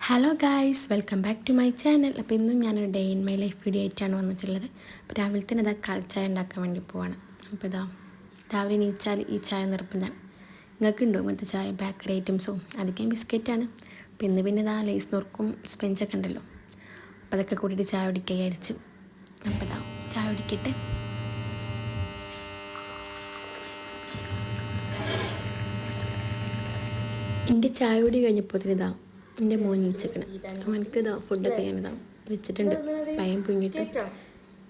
Hello guys, welcome back to my channel. അപ്പോൾ ഇന്നും ഞാനൊരു day in my life video ആയിട്ടാണ് വന്നിട്ടുള്ളത്. അപ്പോൾ രാവിലെ തന്നെ ഇതാ കാൽച്ചായ ഉണ്ടാക്കാൻ വേണ്ടി പോവാണ്. അപ്പോൾ ഇതാ രാവിലെ എണീച്ചാൽ ഈ ചായ നിർബന്ധമാണ്. നിങ്ങൾക്കുണ്ടോ ഇങ്ങനത്തെ ചായ? ബേക്കറി ഐറ്റംസും അധികം ബിസ്ക്കറ്റാണ്. അപ്പോൾ ഇന്ന് പിന്നെ ഇതാ ലേസ് നുറുക്കും സ്പെഞ്ചൊക്കെ ഉണ്ടല്ലോ, അപ്പോൾ അതൊക്കെ കൂട്ടിയിട്ട് ചായ കുടിക്കുക വിചാരിച്ചു. അപ്പോൾ ഇതാ ചായ കുടിക്കട്ടെ. എൻ്റെ ചായ കുടി കഴിഞ്ഞപ്പോൾ ഇതാ എൻ്റെ മോൻ നീച്ചിക്കണം. അവനക്ക് ഇതാ ഫുഡൊക്കെ ഞാനിതാ വെച്ചിട്ടുണ്ട്. പയം പുഴുങ്ങിയിട്ട്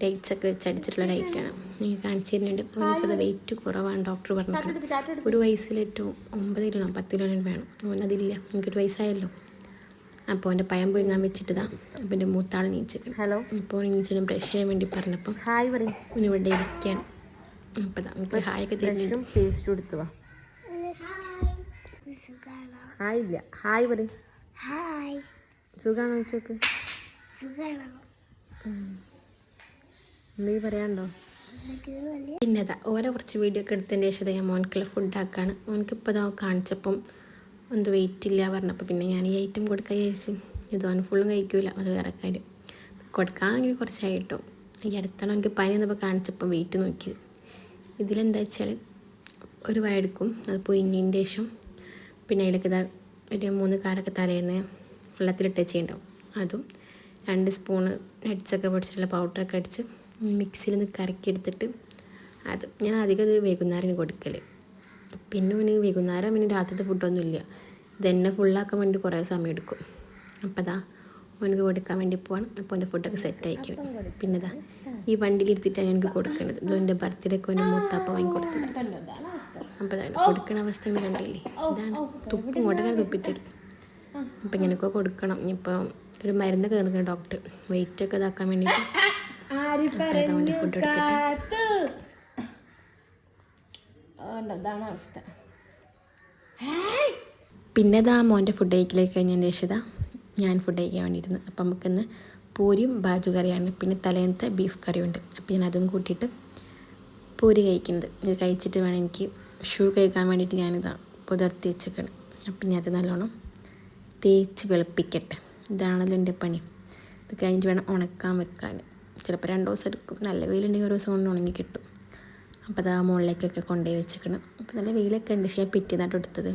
ഡേറ്റ്സൊക്കെ വെച്ച് അടിച്ചിട്ടുള്ള ഡയറ്റാണ് ഞാൻ കാണിച്ചു തരുന്നുണ്ട്. അവനിപ്പോൾ ഇത് വെയിറ്റ് കുറവാണ് ഡോക്ടർ പറഞ്ഞിട്ടുണ്ട്. ഒരു വയസ്സിലേറ്റവും 9 കിലോ 10 കിലോ വേണം. അവനതില്ല, എനിക്കൊരു വയസ്സായല്ലോ. അപ്പോൾ അവൻ്റെ പയം പുഴുങ്ങാൻ വെച്ചിട്ടതാ. അപ്പോൾ എൻ്റെ മൂത്താൾ നീച്ചിക്കണം. ഹലോ, ഇപ്പോൾ നീച്ചിട്ട് ബ്രഷ് ചെയ്യാൻ വേണ്ടി പറഞ്ഞപ്പം ഹായ് പറയും. ഇവിടെ ഇരിക്കുകയാണ്. അപ്പോൾ ഇതാ എനിക്ക് ഹായൊക്കെ തരുന്നുണ്ട്. പേസ്റ്റ് കൊടുത്തു വാ. ഹായ് ഇല്ല, ഹായ് പറയും. ഹായ്, സുഖാണോ ചോക്ക്? സുഖാണോ? നീ പറയാണ്ടോ? പിന്നെ അതാ ഓരോ കുറച്ച് വീഡിയോ ഒക്കെ എടുത്തതിൻ്റെ ശേഷം ഞാൻ മോനക്കുള്ള ഫുഡാക്കാണ്. മോനക്കിപ്പോൾ ഇതാ കാണിച്ചപ്പം എന്തോ വെയിറ്റ് ഇല്ല പറഞ്ഞപ്പോൾ പിന്നെ ഞാൻ ഈ ഐറ്റം കൊടുക്കാൻ വിചാരിച്ചു. ഇത് അവന് ഫുള്ളും കഴിക്കൂല, അത് വേറെ കാര്യം. കൊടുക്കാൻ അങ്ങനെ കുറച്ചായിട്ടോ. ഈ അടുത്താണ് എനിക്ക് പനി എന്നപ്പോൾ കാണിച്ചപ്പോൾ വെയിറ്റ് നോക്കിയത്. ഇതിലെന്താ വെച്ചാൽ ഒരു വയടുക്കും അത് പൊയിഞ്ഞതിൻ്റെ ശേഷം പിന്നെ അതിലേക്ക് ഇതാ ഒരു 3 കാരൊക്കെ തലേന്ന് വെള്ളത്തിലിട്ട് വെച്ചിട്ടുണ്ടാവും. അതും 2 സ്പൂണ് നട്ട്സൊക്കെ പൊടിച്ചിട്ടുള്ള പൗഡറൊക്കെ അടിച്ച് മിക്സിയിൽ നിന്ന് കറക്കി എടുത്തിട്ട് അത് ഞാൻ അധികം ഇത് വൈകുന്നേരം കൊടുക്കൽ. പിന്നെ അവന് വൈകുന്നേരം പിന്നെ രാത്രിത്തെ ഫുഡൊന്നുമില്ല. ഇതെന്നെ ഫുള്ളാക്കാൻ വേണ്ടി കുറേ സമയം എടുക്കും. അപ്പോൾ അതാ അവനക്ക് കൊടുക്കാൻ വേണ്ടി പോവാണ്. അപ്പോൾ എൻ്റെ ഫുഡൊക്കെ സെറ്റ് ആയിക്കണം. പിന്നെ ഇതാ ഈ വണ്ടിയിലിരുത്തിയിട്ടാണ് എനിക്ക് കൊടുക്കുന്നത്. ഇത് എൻ്റെ ബർത്ത്ഡേക്ക് അവൻ്റെ മൂത്താപ്പ വാങ്ങി കൊടുത്തത്. അപ്പോൾ അതാണ് കൊടുക്കണ അവസ്ഥ കണ്ടില്ലേ. ഇതാണ് തുപ്പും കൊണ്ടങ്ങനെ തുപ്പിത്തരും. അപ്പം ഇങ്ങനെയൊക്കെ കൊടുക്കണം. ഇനിയിപ്പോൾ ഒരു മരുന്നൊക്കെ തന്നിട്ടുണ്ട് ഡോക്ടർ വെയിറ്റൊക്കെ ഇതാക്കാൻ വേണ്ടിയിട്ട്. അവൻ്റെ ഫുഡ് എടുക്കട്ടെ. പിന്നെ ഇതാ മോൻ്റെ ഫുഡ് കഴിക്കലേക്ക് കഴിഞ്ഞതിന് ശേഷം ഞാൻ ഫുഡ് കഴിക്കാൻ വേണ്ടിയിരുന്നു. അപ്പം നമുക്കിന്ന് പൂരിയും ബാജു കറിയാണ്. പിന്നെ തലേന്നത്തെ ബീഫ് കറിയുണ്ട്. അപ്പം ഞാൻ അതും കൂട്ടിയിട്ട് പൂരി കഴിക്കുന്നത്. ഇത് കഴിച്ചിട്ട് വേണം എനിക്ക് ഷൂ കഴിക്കാൻ വേണ്ടിയിട്ട് ഞാനിതാ പുതിർത്തി വെച്ചേക്കണം. അപ്പം ഞാൻ അത് നല്ലോണം തേച്ച് വെളുപ്പിക്കട്ടെ. ഇതാണല്ലോ എൻ്റെ പണി. ഇത് കഴിഞ്ഞിട്ട് വേണം ഉണക്കാൻ വെക്കാൻ. ചിലപ്പോൾ 2 ദിവസം എടുക്കും. നല്ല വെയിലുണ്ടെങ്കിൽ 1 ദിവസം കൊണ്ട് ഉണങ്ങി കിട്ടും. അപ്പോൾ അത് ആ മുകളിലേക്കൊക്കെ കൊണ്ടുപോയി വെച്ചേക്കണം. അപ്പോൾ നല്ല വെയിലൊക്കെ ഉണ്ട്. പക്ഷേ പിറ്റേന്നായിട്ട് എടുത്തത്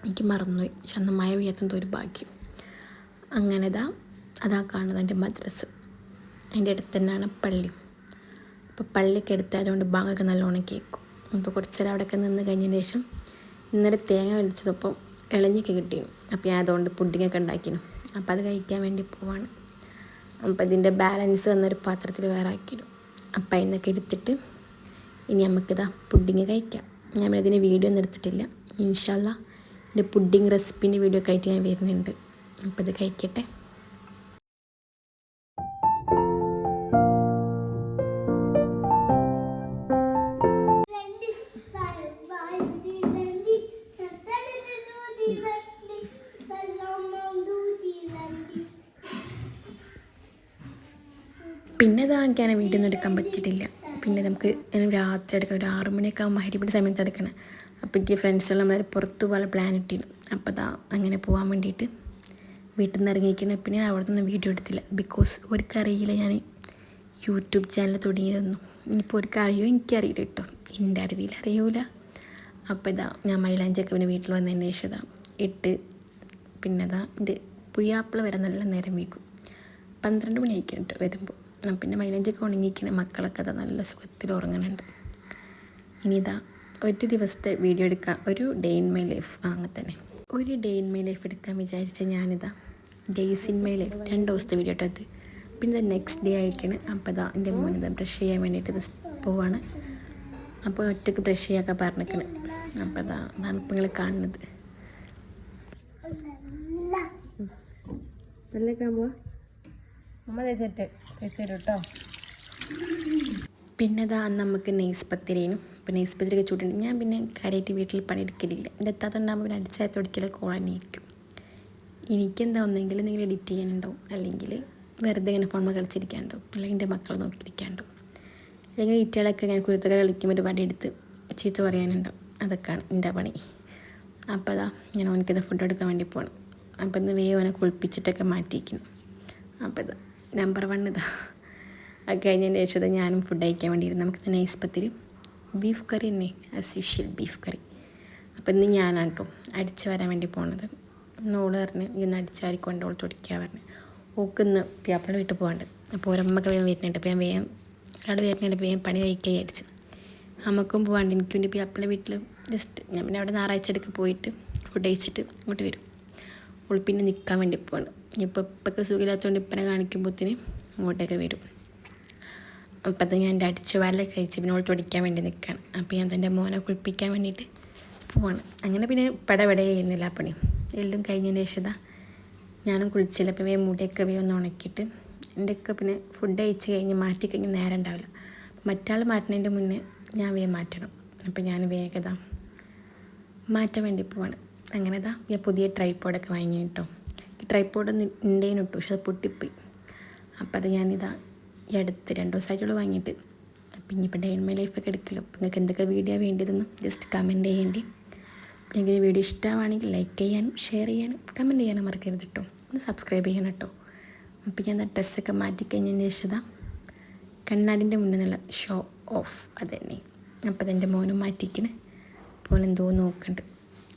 എനിക്ക് മറന്നുപോയി. പക്ഷെ അന്ന് മഴ പെയ്യാത്തത് ഒരു ഭാഗ്യം. അങ്ങനെ അതാ കാണുന്നത് എൻ്റെ മദ്രസ്. അതിൻ്റെ അടുത്ത് തന്നെയാണ് പള്ളി. അപ്പോൾ പള്ളിയൊക്കെ എടുത്തായതുകൊണ്ട് ഭാഗമൊക്കെ നല്ലോണം കേൾക്കും. അപ്പോൾ കുറച്ച് നേരം അവിടെയൊക്കെ നിന്ന് കഴിഞ്ഞതിന് ശേഷം ഇന്നലെ തേങ്ങ വലിച്ചതപ്പം ഇളഞ്ഞൊക്കെ കിട്ടിയിരുന്നു. അപ്പോൾ ഞാൻ അതുകൊണ്ട് പുഡിങ്ങൊക്കെ ഉണ്ടാക്കിയിരുന്നു. അപ്പോൾ അത് കഴിക്കാൻ വേണ്ടി പോവാണ്. അപ്പോൾ ഇതിൻ്റെ ബാലൻസ് വന്നൊരു പാത്രത്തിൽ വേറെ ആക്കിയിടും. അപ്പം അതിന്നൊക്കെ എടുത്തിട്ട് ഇനി നമുക്കിതാ പുഡിങ് കഴിക്കാം. ഞാൻ ഇതിൻ്റെ വീഡിയോ ഒന്നും എടുത്തിട്ടില്ല. ഇൻഷാ അല്ലാ ഇതിൻ്റെ പുഡിങ് റെസിപ്പീൻ്റെ വീഡിയോ ഒക്കെ ആയിട്ട് ഞാൻ വരുന്നുണ്ട്. അപ്പോൾ ഇത് കഴിക്കട്ടെ. പിന്നെ എനിക്ക് വീഡിയോ ഒന്നും എടുക്കാൻ പറ്റിയിട്ടില്ല. പിന്നെ നമുക്ക് രാത്രി എടുക്കണം. ഒരു 6 മണിയൊക്കെ മഗ്‌രിബിൻ്റെ സമയത്ത് എടുക്കണം. അപ്പോൾ എനിക്ക് ഫ്രണ്ട്സെല്ലാം നമ്മൾ പുറത്ത് പോകാൻ പ്ലാൻ ഇട്ടിരുന്നു. അപ്പോൾ അങ്ങനെ പോകാൻ വേണ്ടിയിട്ട് വീട്ടിൽ നിന്ന് ഇറങ്ങിയിരിക്കണം. പിന്നെ ഞാൻ അവിടെ നിന്നൊന്നും വീഡിയോ എടുത്തില്ല. ബിക്കോസ് അവർക്കറിയില്ല ഞാൻ യൂട്യൂബ് ചാനൽ തുടങ്ങിയതൊന്നും. ഇനിയിപ്പോൾ അവർക്കറിയോ എനിക്കറിയില്ല കേട്ടോ. എൻ്റെ അറിവിൽ അറിയൂല. അപ്പോൾ ഞാൻ മൈലാഞ്ചിയൊക്കെ പിന്നെ വീട്ടിൽ വന്നതിന് ശേഷം ഇട്ട് പിന്നെ ഇത് പുയ്യാപ്പിള വരെ നല്ല നേരം വയ്ക്കും. 12 മണി ആയിരിക്കും കേട്ടോ വരുമ്പോൾ. പിന്നെ മൈലാഞ്ചിയൊക്കെ ഉണങ്ങിയിരിക്കണ മക്കളൊക്കെ നല്ല സുഖത്തിൽ ഉറങ്ങുന്നുണ്ട്. ഇനി ഒരു ദിവസത്തെ വീഡിയോ എടുക്കാം. ഒരു ഡേ ഇൻ മൈ ലൈഫ് അങ്ങനെ തന്നെ ഒരു ഡേ ഇൻ മൈ ലൈഫ് എടുക്കാൻ വിചാരിച്ച ഞാനിതാ ഡേയ്സ് ഇൻ മൈ ലൈഫ് 2 ദിവസത്തെ വീഡിയോ ഇട്ടത്. പിന്നെ നെക്സ്റ്റ് ഡേ ആയിരിക്കണം. അപ്പോൾ എൻ്റെ മോനിതാ ബ്രഷ് ചെയ്യാൻ വേണ്ടിയിട്ട് പോവാണ്. അപ്പോൾ ഒറ്റയ്ക്ക് ബ്രഷ് ചെയ്യാനൊക്കെ പറഞ്ഞിരിക്കണം. അപ്പോൾ അതാണ് ഇപ്പോൾ നിങ്ങൾ കാണുന്നത്. പിന്നെ അന്ന് നമുക്ക് നെയ്സ് പത്തിരിനും അപ്പോൾ നെയ്സ് പത്തിരിയൊക്കെ ചൂടുണ്ട്. ഞാൻ പിന്നെ കാര്യമായിട്ട് വീട്ടിൽ പണിയെടുക്കലില്ല. എൻ്റെ എത്താത്തുണ്ടാകുമ്പോൾ പിന്നെ അടിച്ചാൽ തുടക്കലൊക്കെ കോളാനിരിക്കും. എനിക്കെന്താ ഒന്നെങ്കിൽ എന്തെങ്കിലും എഡിറ്റ് ചെയ്യാനുണ്ടാവും, അല്ലെങ്കിൽ വെറുതെ ഇങ്ങനെ ഫോണിൽ കളിച്ചിരിക്കാനുണ്ടാവും, അല്ലെങ്കിൽ എൻ്റെ മക്കളെ നോക്കിയിരിക്കാനുണ്ടാവും, അല്ലെങ്കിൽ ഈറ്റകളൊക്കെ ഞാൻ കുരുത്തൊക്കെ കളിക്കുമ്പോൾ ഒരു പണിയെടുത്ത് ചീത്ത പറയാനുണ്ടാവും. അതൊക്കെയാണ് എൻ്റെ പണി. അപ്പോൾ ഞാൻ ഓനിക്കത് ഫുഡ് എടുക്കാൻ വേണ്ടി പോകണം. അപ്പം ഇന്ന് വേവനെ കുളിപ്പിച്ചിട്ടൊക്കെ മാറ്റിയിരിക്കുന്നു. അപ്പോൾ ഇത് നമ്പർ 1 ഇതാ. അത് കഴിഞ്ഞതിന് ശേഷം ഞാനും ഫുഡ് കഴിക്കാൻ വേണ്ടിയിരുന്നു. നമുക്ക് നൈസ് പത്തിരി ബീഫ് കറി തന്നെ, ആസ് യൂഷ്വൽ ബീഫ് കറി. അപ്പം ഇന്ന് ഞാനാണ് കേട്ടോ അടിച്ചു വരാൻ വേണ്ടി പോണത്. ഓള് പറഞ്ഞ് ഇന്ന് അടിച്ചാരിക്കൊണ്ട് ഓൾ തുടയ്ക്കാൻ പറഞ്ഞ്. ഓക്കിന്ന് പിയാപ്പിള വീട്ടിൽ പോകാണ്ട്. അപ്പോൾ ഒരമ്മക്ക് വേഗം വരുന്നുണ്ട്. അപ്പോൾ ഞാൻ വേഗം അവിടെ വരുന്നുണ്ട്. വേഗം പണി കഴിക്കാൻ അടിച്ച് അമ്മക്കും പോകാണ്ട്. എനിക്കും എൻ്റെ പിയാപ്പിള വീട്ടിൽ ജസ്റ്റ് ഞാൻ പിന്നെ അവിടെ ഞായറാഴ്ച ഇടയ്ക്ക് പോയിട്ട് ഫുഡ് കഴിച്ചിട്ട് ഇങ്ങോട്ട് വരും. ഓൾ പിന്നെ നിൽക്കാൻ വേണ്ടി പോവാണ്. ഇപ്പോൾ ഇപ്പൊക്കെ സുഖമില്ലാത്തതുകൊണ്ട് ഇപ്പനെ കാണിക്കുമ്പോഴത്തേന് ഇങ്ങോട്ടേക്ക് വരും. അപ്പം അത് ഞാൻ എൻ്റെ അടിച്ചു വാരലൊക്കെ കഴിച്ച് പിന്നെ ഓൾ തുടയ്ക്കാൻ വേണ്ടി നിൽക്കുകയാണ്. അപ്പോൾ ഞാൻ തൻ്റെ മോനെ കുളിപ്പിക്കാൻ വേണ്ടിയിട്ട് പോവാണ്. അങ്ങനെ പിന്നെ പടപടേ ചെയ്യുന്നില്ല ആ പണി എല്ലാം കഴിഞ്ഞതിന് ശേഷം ഞാനും കുളിച്ചില്ല. അപ്പം വേഗം മുടിയൊക്കെ വേഗം ഒന്ന് ഉണക്കിയിട്ട് എൻ്റെയൊക്കെ പിന്നെ ഫുഡ് കഴിച്ച് കഴിഞ്ഞ് മാറ്റി കഴിഞ്ഞ് നേരം ഉണ്ടാവില്ല. മറ്റാൾ മാറ്റുന്നതിൻ്റെ മുന്നേ ഞാൻ വേഗം മാറ്റണം. അപ്പം ഞാൻ വേഗം മാറ്റാൻ വേണ്ടി പോവാണ്. അങ്ങനെ ഞാൻ പുതിയ ട്രൈപ്പോഡൊക്കെ വാങ്ങി കേട്ടോ. ഈ ട്രൈപ്പോഡ് ഉണ്ടേനും ഇട്ടു, പക്ഷെ അത് പൊട്ടിപ്പോയി. അപ്പം അത് ഞാനിതാ ഈ അടുത്ത് 2 ദിവസമായിട്ടുള്ള വാങ്ങിയിട്ട്. അപ്പം ഇനിയിപ്പോൾ ഡേ ഇൻ മൈ ലൈഫൊക്കെ എടുക്കില്ല. അപ്പം നിങ്ങൾക്ക് എന്തൊക്കെ വീഡിയോ വേണ്ടതെന്ന് ജസ്റ്റ് കമൻറ്റ് ചെയ്യേണ്ടി. നിങ്ങൾക്ക് ഈ വീഡിയോ ഇഷ്ടമാണെങ്കിൽ ലൈക്ക് ചെയ്യാനും ഷെയർ ചെയ്യാനും കമൻറ്റ് ചെയ്യാനും മറക്കരുത് കേട്ടോ. ഒന്ന് സബ്സ്ക്രൈബ് ചെയ്യണം കേട്ടോ. അപ്പോൾ ഞാൻ ഡ്രസ്സൊക്കെ മാറ്റിക്കഴിഞ്ഞതിന് ശേഷം കണ്ണാടിൻ്റെ മുന്നിൽ നിന്നുള്ള ഷോ ഓഫ് അത് തന്നെ. അപ്പോൾ അതെൻ്റെ മോനും മാറ്റിക്കണ്. പോനെന്തോ നോക്കുന്നുണ്ട്.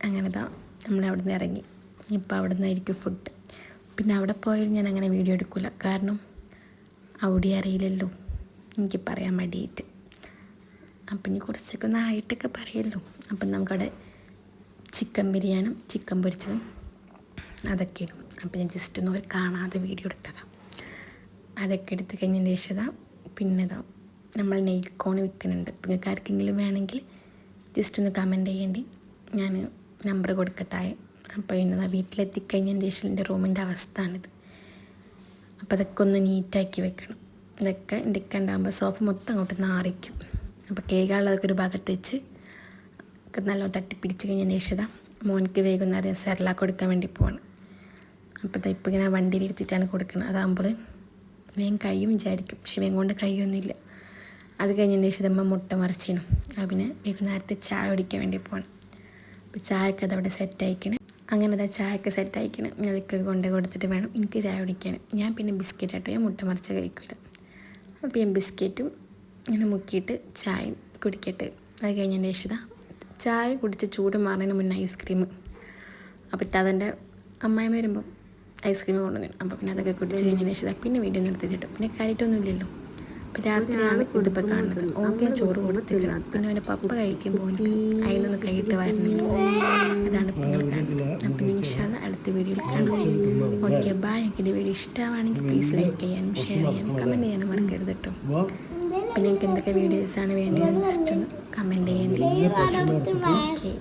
അങ്ങനെ നമ്മളവിടെ നിന്ന് ഇറങ്ങി. ഇപ്പോൾ അവിടെ നിന്നായിരിക്കും ഫുഡ്. പിന്നെ അവിടെ പോയാൽ ഞാൻ അങ്ങനെ വീഡിയോ എടുക്കില്ല, കാരണം അവിടെ അറിയില്ലല്ലോ, എനിക്ക് പറയാൻ മടിയായിട്ട്. അപ്പം ഇനി കുറച്ചൊക്കെ ഒന്ന് ആയിട്ടൊക്കെ പറയുമല്ലോ. അപ്പം നമുക്കവിടെ ചിക്കൻ ബിരിയാണി, ചിക്കൻ പൊരിച്ചതും അതൊക്കെയാണ്. അപ്പം ഞാൻ ജസ്റ്റ് ഒന്ന് കാണാതെ വീഡിയോ എടുത്തതാണ്. അതൊക്കെ എടുത്ത് കഴിഞ്ഞതിന് ശേഷം പിന്നെ നമ്മൾ നെയിൽ കോൺ വിൽക്കുന്നുണ്ട്. നിങ്ങൾക്ക് ആർക്കെങ്കിലും വേണമെങ്കിൽ ജസ്റ്റ് ഒന്ന് കമൻറ്റ് ചെയ്യേണ്ടി. ഞാൻ നമ്പർ കൊടുക്കത്തായ. അപ്പോൾ ഇന്ന് വീട്ടിലെത്തിക്കഴിഞ്ഞതിന് ശേഷം എൻ്റെ റൂമിൻ്റെ അവസ്ഥയാണിത്. അപ്പോൾ അതൊക്കെ ഒന്ന് നീറ്റാക്കി വെക്കണം. ഇതൊക്കെ എൻ്റെ ഒക്കെ ഉണ്ടാകുമ്പോൾ സോഫ മൊത്തം അങ്ങോട്ട് നാറിക്കും. അപ്പോൾ കേൾക്കാനുള്ളതൊക്കെ ഒരു ഭാഗത്ത് വെച്ച് നല്ല തട്ടിപ്പിടിച്ച് കഴിഞ്ഞതിന് ശേഷം മോനിക്ക് വൈകുന്നേരം സെർലാക്ക് കൊടുക്കാൻ വേണ്ടി പോവാണ്. അപ്പോൾ ഇപ്പോൾ ഇങ്ങനെ വണ്ടിയിലിരുത്തിയിട്ടാണ് കൊടുക്കുന്നത്. അതാകുമ്പോൾ വേഗം കയ്യും വിചാരിക്കും, പക്ഷെ വേഗം കൊണ്ട് കയ്യൊന്നുമില്ല. അത് കഴിഞ്ഞതിന് ശേഷം അമ്മ മുട്ട മറിച്ചിടും. പിന്നെ വൈകുന്നേരത്തെ ചായ കുടിക്കാൻ വേണ്ടി പോകണം. അപ്പോൾ ചായയൊക്കെ അതവിടെ സെറ്റായിക്കണം. അങ്ങനെ ചായയൊക്കെ സെറ്റായിക്കണം. അതൊക്കെ കൊണ്ട് കൊടുത്തിട്ട് വേണം എനിക്ക് ചായ കുടിക്കാൻ. ഞാൻ പിന്നെ ബിസ്ക്കറ്റ് ആട്ടോ, ഞാൻ മുട്ട മറിച്ച കഴിക്കില്ല. അപ്പോൾ ഞാൻ ബിസ്ക്കറ്റും ഇങ്ങനെ മുക്കിയിട്ട് ചായയും കുടിക്കട്ടെ. അത് കഴിഞ്ഞതിന് ശേഷം ചായ കുടിച്ച് ചൂട് മാറുന്നതിന് മുന്നേ ഐസ്ക്രീം. അപ്പോൾ അതിൻ്റെ അമ്മായിമ്മ വരുമ്പം ഐസ്ക്രീം കൊണ്ടുവന്നു. അപ്പോൾ പിന്നെ അതൊക്കെ കുടിച്ച് കഴിഞ്ഞതിന് ശേഷം പിന്നെ വീഡിയോ ഒന്നും എടുത്തിട്ട് പിന്നെ കാര്യമായിട്ടൊന്നും ഇല്ലല്ലോ. അപ്പോൾ രാത്രിയാണ് ഇതിപ്പോൾ കാണുന്നത്. ഓക്കെ ചോറ് കൊടുത്തിക്കണം. പിന്നെ അവൻ്റെ പപ്പ കഴിക്കുമ്പോൾ എനിക്ക് അതിനൊന്ന് കൈയിട്ട് വരണമല്ലോ. അതാണ് ഇപ്പോൾ നിങ്ങൾ കാണുന്നത്. അപ്പോൾ ഇൻഷാല്ലാ അടുത്ത വീഡിയോയിൽ കാണാം. Okay bye. എനിക്ക് വീഡിയോ ഇഷ്ടമാണെങ്കിൽ പ്ലീസ് ലൈക്ക് ചെയ്യാനും ഷെയർ ചെയ്യാനും കമൻറ്റ് ചെയ്യാനും മറക്കരുത് കേട്ടോ. പിന്നെ നിങ്ങൾക്ക് എന്തൊക്കെ വീഡിയോസാണ് വേണ്ടതെന്ന് ജസ്റ്റ് ഒന്ന് കമൻറ്റ് ചെയ്യേണ്ടി. ഓക്കെ.